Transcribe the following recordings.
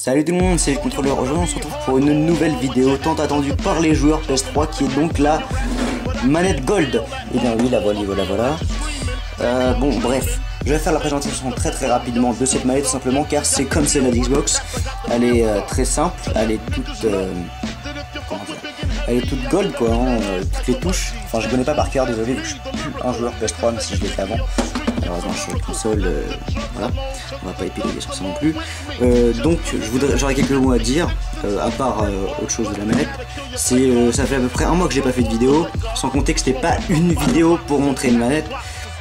Salut tout le monde, c'est le contrôleur. Aujourd'hui on se retrouve pour une nouvelle vidéo tant attendue par les joueurs PS3 qui est donc la manette Gold. Et bien oui, la voilà. Bon bref, je vais faire la présentation très rapidement de cette manette tout simplement car c'est comme celle de la Xbox. Elle est très simple, elle est toute... comment dire, elle est toute gold quoi, hein, toutes les touches. Enfin je connais pas par cœur, désolé, je suis plus un joueur PS3 même si je l'ai fait avant. Malheureusement je suis sur la console, voilà, on va pas épiloguer sur ça non plus. Donc j'aurais quelques mots à dire, à part autre chose de la manette. C'est ça fait à peu près un mois que j'ai pas fait de vidéo, sans compter que c'était pas une vidéo pour montrer une manette.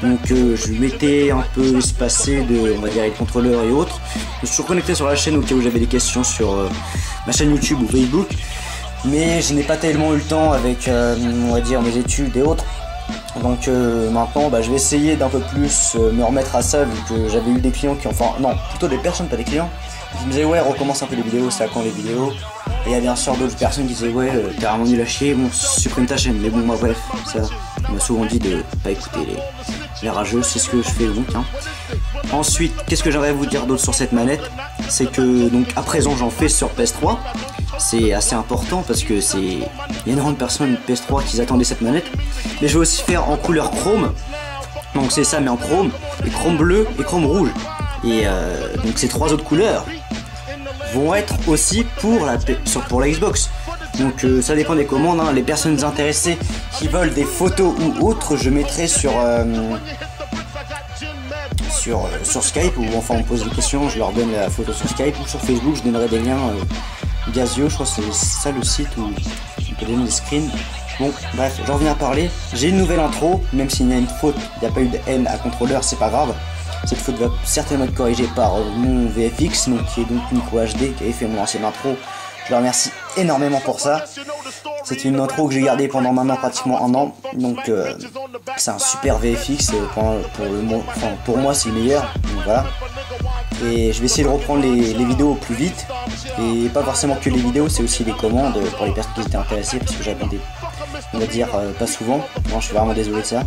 Donc je m'étais un peu espacé de, on va dire, les contrôleurs et autres. Je me suis reconnecté sur la chaîne au cas où j'avais des questions sur ma chaîne YouTube ou Facebook. Mais je n'ai pas tellement eu le temps avec, on va dire, mes études et autres. Donc maintenant je vais essayer d'un peu plus me remettre à ça, vu que j'avais eu des clients qui, enfin non, plutôt des personnes, pas des clients, qui me disaient ouais recommence un peu les vidéos, c'est à quand les vidéos. Et il y a bien sûr d'autres personnes qui disaient ouais t'es vraiment nul à chier, bon supprime ta chaîne. Mais bon moi bref, ça on m'a souvent dit de pas écouter les rageux, c'est ce que je fais donc hein. Ensuite qu'est-ce que j'aimerais vous dire d'autre sur cette manette, c'est que donc à présent j'en fais sur PS3. C'est assez important parce que c'est il y a énormément de personnes PS3 qui attendaient cette manette. Mais je vais aussi faire en couleur chrome. Donc c'est ça mais en chrome, et chrome bleu et chrome rouge. Et donc ces trois autres couleurs vont être aussi pour la Xbox. Donc ça dépend des commandes hein. Les personnes intéressées qui veulent des photos ou autres, je mettrai sur Skype, ou enfin on pose des questions, je leur donne la photo sur Skype, ou sur Facebook je donnerai des liens Gazio, je crois que c'est ça le site où on peut donner des screens. Bon bref, j'en reviens à parler. J'ai une nouvelle intro, même s'il y a une faute, il n'y a pas eu de haine à contrôleur, c'est pas grave. Cette faute va certainement être corrigée par mon VFX, donc, qui est donc Nico HD, qui avait fait mon ancienne intro. Je le remercie énormément pour ça. C'est une intro que j'ai gardée pendant maintenant pratiquement un an, donc c'est un super VFX, pour moi c'est le meilleur, donc voilà. Et je vais essayer de reprendre les vidéos au plus vite, et pas forcément que les vidéos, c'est aussi les commandes pour les personnes qui étaient intéressées, parce que j'attendais, on va dire, pas souvent. Non, je suis vraiment désolé de ça,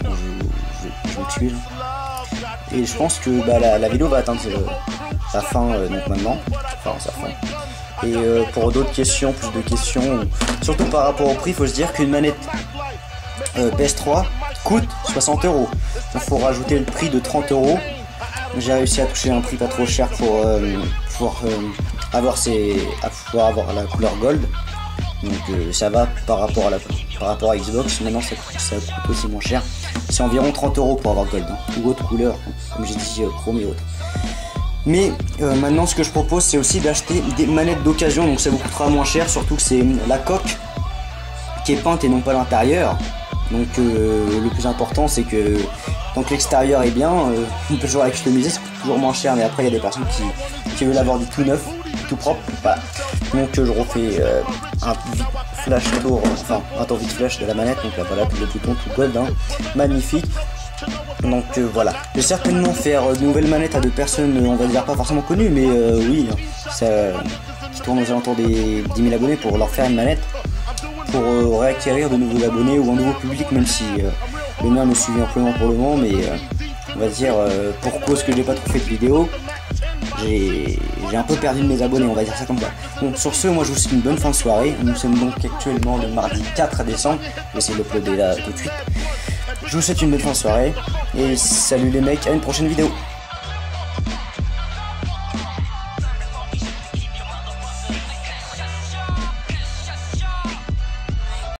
je m'excuse. Et je pense que la vidéo va atteindre sa fin donc maintenant, enfin sa fin. Et pour d'autres questions, plus de questions, surtout par rapport au prix, il faut se dire qu'une manette PS3 coûte 60 €. Il faut rajouter le prix de 30 €. J'ai réussi à toucher un prix pas trop cher pour avoir la couleur gold. Donc ça va par rapport à Xbox. Maintenant ça coûte aussi moins cher. C'est environ 30 € pour avoir gold, hein, ou autre couleur, comme j'ai dit, chrome et autres. Mais maintenant ce que je propose c'est aussi d'acheter des manettes d'occasion, donc ça vous coûtera moins cher, surtout que c'est la coque qui est peinte et non pas l'intérieur. Donc le plus important c'est que tant que l'extérieur est bien, on peut toujours la customiser, ça coûte toujours moins cher, mais après il y a des personnes qui veulent avoir du tout neuf, tout propre, voilà. Donc je refais un vite flash tour, enfin un tour vite flash de la manette, donc là voilà, tout le bouton tout gold, hein, magnifique. Donc voilà, je vais certainement faire de nouvelles manettes à deux personnes, on va dire pas forcément connues, mais oui, ça, qui tournent aux alentours des 10 000 abonnés pour leur faire une manette, pour réacquérir de nouveaux abonnés ou un nouveau public, même si le mien me suit amplement pour le moment, mais on va dire pour cause que j'ai pas trop fait de vidéos, j'ai un peu perdu de mes abonnés, on va dire ça comme ça. Donc sur ce, moi je vous souhaite une bonne fin de soirée. Nous sommes donc actuellement le mardi 4 décembre, je vais essayer de l'uploader là tout de suite. Je vous souhaite une bonne fin de soirée, et salut les mecs, à une prochaine vidéo.